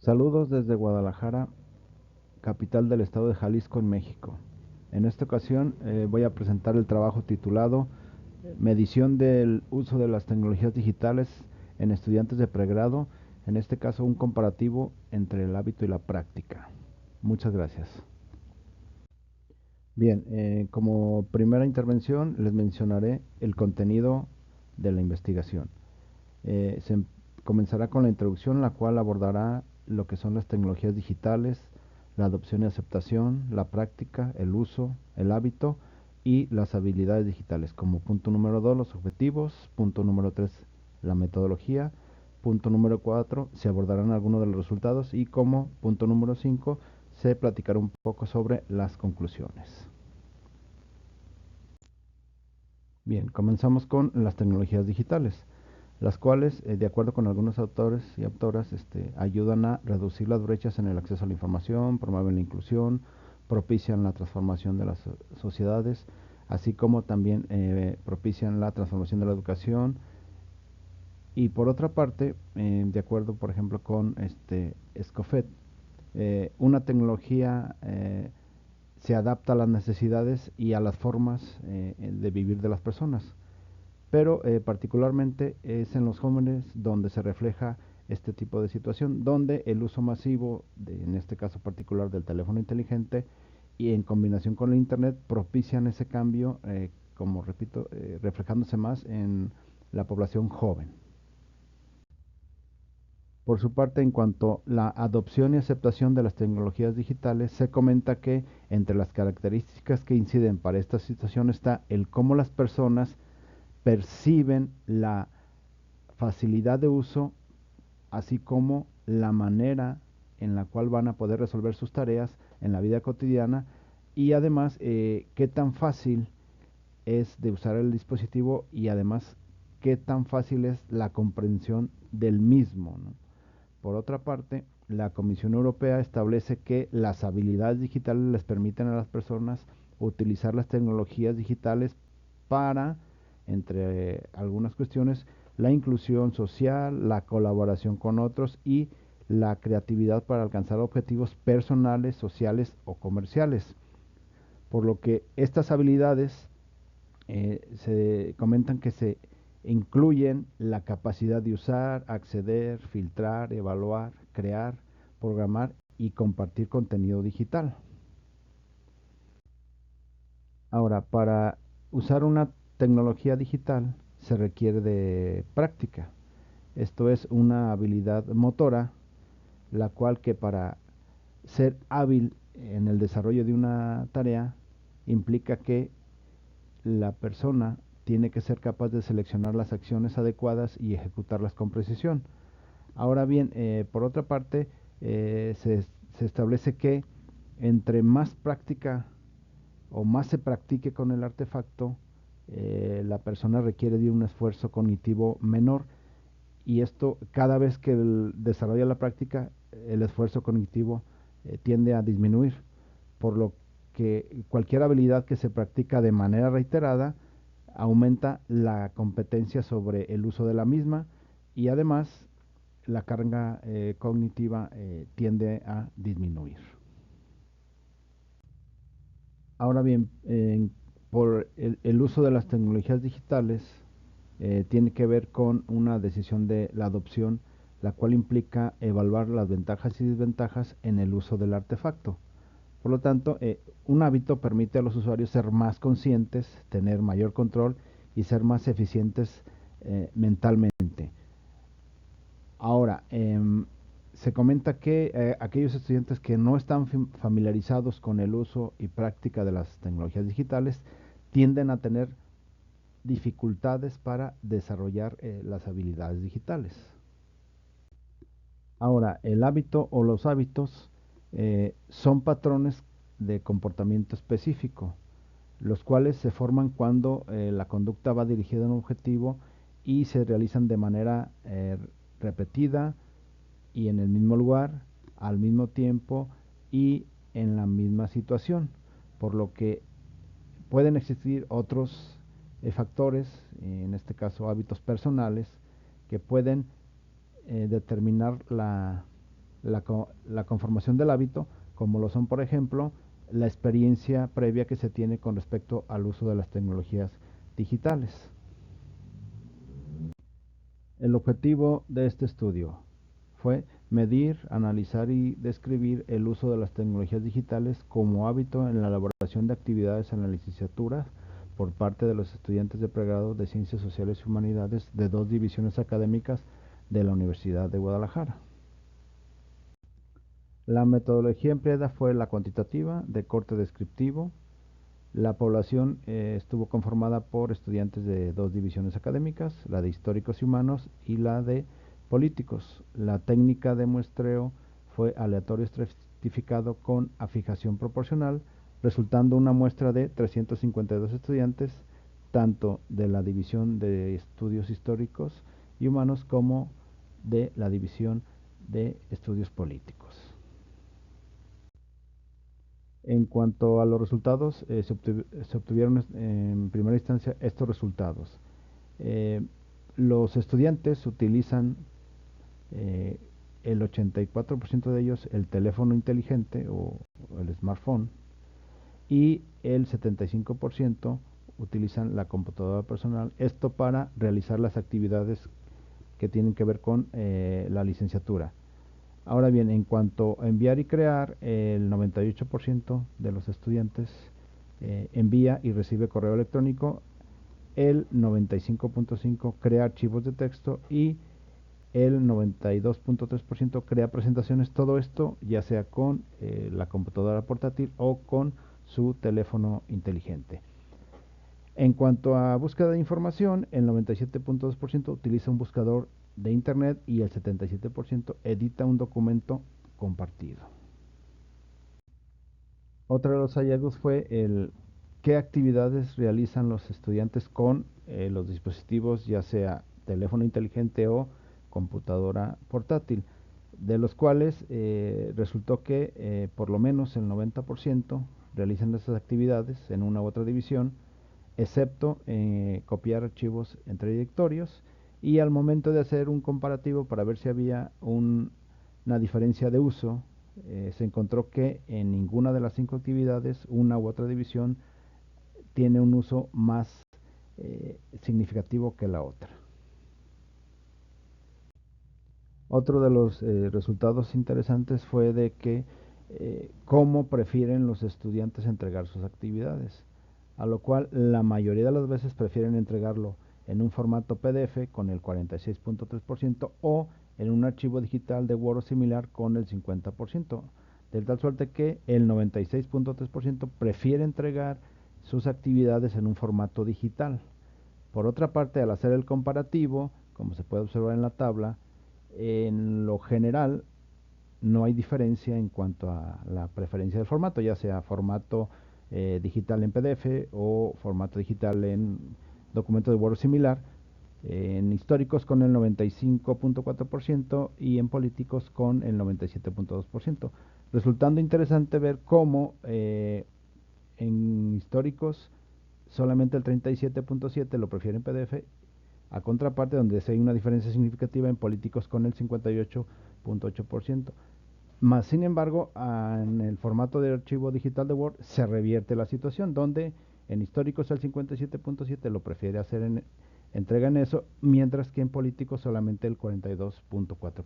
Saludos desde Guadalajara, capital del estado de Jalisco, en México. En esta ocasión voy a presentar el trabajo titulado Medición del uso de las tecnologías digitales en estudiantes de pregrado, en este caso un comparativo entre el hábito y la práctica. Muchas gracias. Bien, como primera intervención les mencionaré el contenido de la investigación. Se comenzará con la introducción, la cual abordará lo que son las tecnologías digitales, la adopción y aceptación, la práctica, el uso, el hábito y las habilidades digitales. Como punto número 2, los objetivos. Punto número 3, la metodología. Punto número 4, se abordarán algunos de los resultados. Y como punto número 5, se platicará un poco sobre las conclusiones. Bien, comenzamos con las tecnologías digitales, las cuales, de acuerdo con algunos autores y autoras, ayudan a reducir las brechas en el acceso a la información, promueven la inclusión, propician la transformación de las sociedades, así como también propician la transformación de la educación. Y por otra parte, de acuerdo, por ejemplo, con Escofet, una tecnología se adapta a las necesidades y a las formas de vivir de las personas, pero particularmente es en los jóvenes donde se refleja este tipo de situación, donde el uso masivo, en este caso particular del teléfono inteligente, y en combinación con el Internet, propician ese cambio, como repito, reflejándose más en la población joven. Por su parte, en cuanto a la adopción y aceptación de las tecnologías digitales, se comenta que entre las características que inciden para esta situación está el cómo las personas perciben la facilidad de uso, así como la manera en la cual van a poder resolver sus tareas en la vida cotidiana, y además qué tan fácil es de usar el dispositivo, y además qué tan fácil es la comprensión del mismo, ¿no? Por otra parte, la Comisión Europea establece que las habilidades digitales les permiten a las personas utilizar las tecnologías digitales para, entre algunas cuestiones, la inclusión social, la colaboración con otros y la creatividad para alcanzar objetivos personales, sociales o comerciales. Por lo que estas habilidades se comentan que se incluyen la capacidad de usar, acceder, filtrar, evaluar, crear, programar y compartir contenido digital. Ahora, para usar una tecnología digital se requiere de práctica. Esto es una habilidad motora, la cual que para ser hábil en el desarrollo de una tarea implica que la persona tiene que ser capaz de seleccionar las acciones adecuadas y ejecutarlas con precisión. Ahora bien, por otra parte, se establece que entre más práctica o más se practique con el artefacto, la persona requiere de un esfuerzo cognitivo menor, y esto cada vez que desarrolla la práctica, el esfuerzo cognitivo tiende a disminuir, por lo que cualquier habilidad que se practica de manera reiterada aumenta la competencia sobre el uso de la misma, y además la carga cognitiva tiende a disminuir. Ahora bien, por el uso de las tecnologías digitales tiene que ver con una decisión de la adopción, la cual implica evaluar las ventajas y desventajas en el uso del artefacto. Por lo tanto, un hábito permite a los usuarios ser más conscientes, tener mayor control y ser más eficientes mentalmente. Ahora, se comenta que aquellos estudiantes que no están familiarizados con el uso y práctica de las tecnologías digitales tienden a tener dificultades para desarrollar las habilidades digitales. Ahora, el hábito o los hábitos son patrones de comportamiento específico, los cuales se forman cuando la conducta va dirigida a un objetivo y se realizan de manera repetida y en el mismo lugar, al mismo tiempo y en la misma situación, por lo que pueden existir otros factores, en este caso hábitos personales, que pueden determinar la conformación del hábito, como lo son, por ejemplo, la experiencia previa que se tiene con respecto al uso de las tecnologías digitales. El objetivo de este estudio fue medir, analizar y describir el uso de las tecnologías digitales como hábito en la elaboración de actividades en la licenciatura por parte de los estudiantes de pregrado de Ciencias Sociales y Humanidades de 2 divisiones académicas de la Universidad de Guadalajara. La metodología empleada fue la cuantitativa, de corte descriptivo. La población estuvo conformada por estudiantes de 2 divisiones académicas, la de históricos y humanos y la de políticos. La técnica de muestreo fue aleatorio estratificado con afijación proporcional, resultando una muestra de 352 estudiantes, tanto de la división de estudios históricos y humanos como de la división de estudios políticos. En cuanto a los resultados, se obtuvieron en primera instancia estos resultados. Eh, los estudiantes utilizan eh, el 84% de ellos el teléfono inteligente o el smartphone y el 75% utilizan la computadora personal, esto para realizar las actividades que tienen que ver con la licenciatura. Ahora bien, en cuanto a enviar y crear, el 98% de los estudiantes envía y recibe correo electrónico, el 95.5% crea archivos de texto y el 92.3% crea presentaciones, todo esto ya sea con la computadora portátil o con su teléfono inteligente. En cuanto a búsqueda de información, el 97.2% utiliza un buscador de Internet y el 77% edita un documento compartido. Otro de los hallazgos fue el qué actividades realizan los estudiantes con los dispositivos, ya sea teléfono inteligente o computadora portátil, de los cuales resultó que por lo menos el 90% realizan esas actividades en una u otra división, excepto copiar archivos entre directorios, y al momento de hacer un comparativo para ver si había una diferencia de uso, se encontró que en ninguna de las 5 actividades una u otra división tiene un uso más significativo que la otra. Otro de los resultados interesantes fue de que cómo prefieren los estudiantes entregar sus actividades, a lo cual la mayoría de las veces prefieren entregarlo en un formato PDF con el 46.3% o en un archivo digital de Word similar con el 50%, de tal suerte que el 96.3% prefiere entregar sus actividades en un formato digital. Por otra parte, al hacer el comparativo, como se puede observar en la tabla, en lo general no hay diferencia en cuanto a la preferencia del formato, ya sea formato digital en PDF o formato digital en documento de Word similar, en históricos con el 95.4% y en políticos con el 97.2%, resultando interesante ver cómo en históricos solamente el 37.7% lo prefiere en PDF, a contraparte donde sí hay una diferencia significativa en políticos con el 58.8%. Más sin embargo, en el formato de archivo digital de Word se revierte la situación, donde en históricos el 57.7% lo prefiere hacer en entrega en eso, mientras que en políticos solamente el 42.4%.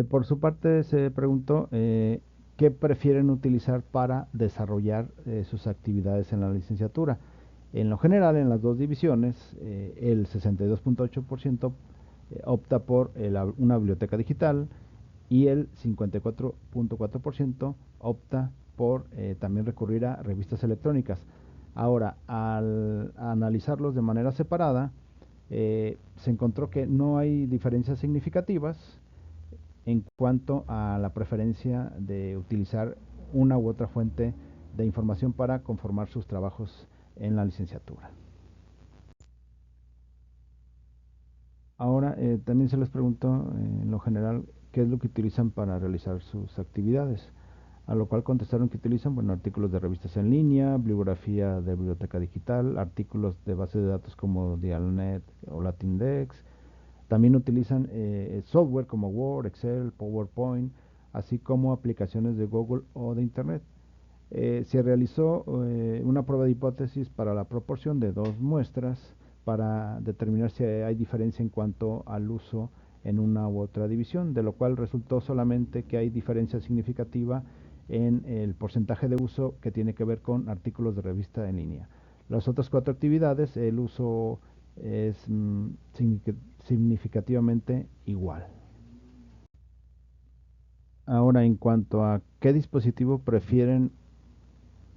Por su parte se preguntó qué prefieren utilizar para desarrollar sus actividades en la licenciatura. En lo general, en las 2 divisiones, el 62.8% opta por una biblioteca digital y el 54.4% opta por también recurrir a revistas electrónicas. Ahora, al analizarlos de manera separada, se encontró que no hay diferencias significativas en cuanto a la preferencia de utilizar una u otra fuente de información para conformar sus trabajos en la licenciatura. Ahora también se les preguntó en lo general qué es lo que utilizan para realizar sus actividades, a lo cual contestaron que utilizan artículos de revistas en línea, bibliografía de biblioteca digital, artículos de base de datos como Dialnet o Latindex, También utilizan software como Word, Excel, PowerPoint, así como aplicaciones de Google o de Internet. Se realizó una prueba de hipótesis para la proporción de dos muestras para determinar si hay diferencia en cuanto al uso en una u otra división, de lo cual resultó solamente que hay diferencia significativa en el porcentaje de uso que tiene que ver con artículos de revista en línea. Las otras cuatro actividades, el uso es significativamente igual. Ahora, en cuanto a qué dispositivo prefieren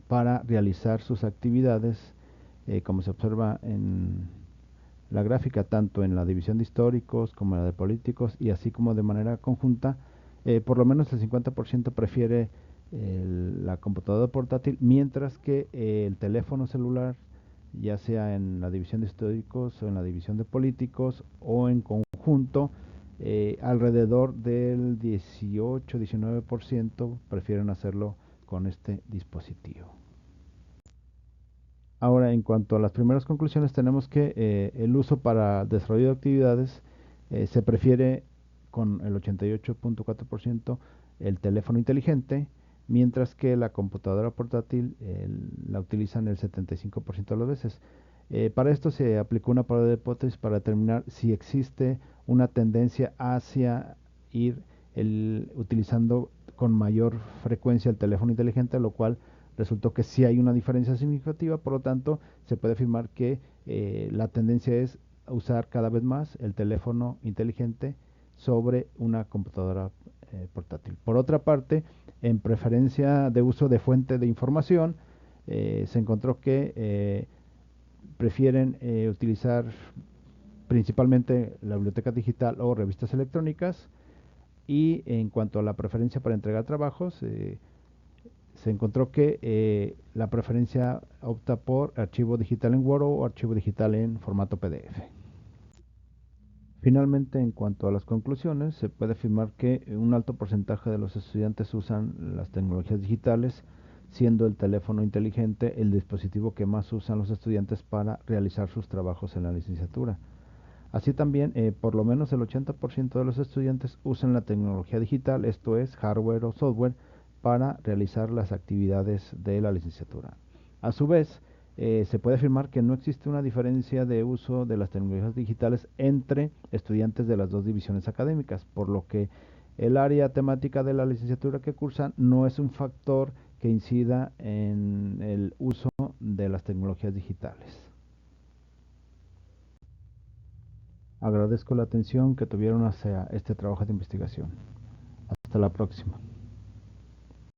para realizar sus actividades, como se observa en la gráfica, tanto en la división de históricos como en la de políticos, y así como de manera conjunta, por lo menos el 50% prefiere la computadora portátil, mientras que el teléfono celular, ya sea en la división de históricos o en la división de políticos o en conjunto, alrededor del 18-19% prefieren hacerlo con este dispositivo. Ahora, en cuanto a las primeras conclusiones, tenemos que el uso para desarrollo de actividades se prefiere con el 88.4% el teléfono inteligente, mientras que la computadora portátil la utilizan el 75% de las veces. Para esto se aplicó una prueba de hipótesis para determinar si existe una tendencia hacia ir utilizando con mayor frecuencia el teléfono inteligente, lo cual resultó que sí hay una diferencia significativa. Por lo tanto, se puede afirmar que la tendencia es usar cada vez más el teléfono inteligente sobre una computadora portátil. Por otra parte, en preferencia de uso de fuente de información, se encontró que prefieren utilizar principalmente la biblioteca digital o revistas electrónicas. Y en cuanto a la preferencia para entregar trabajos, se encontró que la preferencia opta por archivo digital en Word o archivo digital en formato PDF. Finalmente, en cuanto a las conclusiones, se puede afirmar que un alto porcentaje de los estudiantes usan las tecnologías digitales, siendo el teléfono inteligente el dispositivo que más usan los estudiantes para realizar sus trabajos en la licenciatura. Así también, por lo menos el 80% de los estudiantes usan la tecnología digital, esto es hardware o software, para realizar las actividades de la licenciatura. A su vez, se puede afirmar que no existe una diferencia de uso de las tecnologías digitales entre estudiantes de las dos divisiones académicas, por lo que el área temática de la licenciatura que cursan no es un factor que incida en el uso de las tecnologías digitales. Agradezco la atención que tuvieron hacia este trabajo de investigación. Hasta la próxima.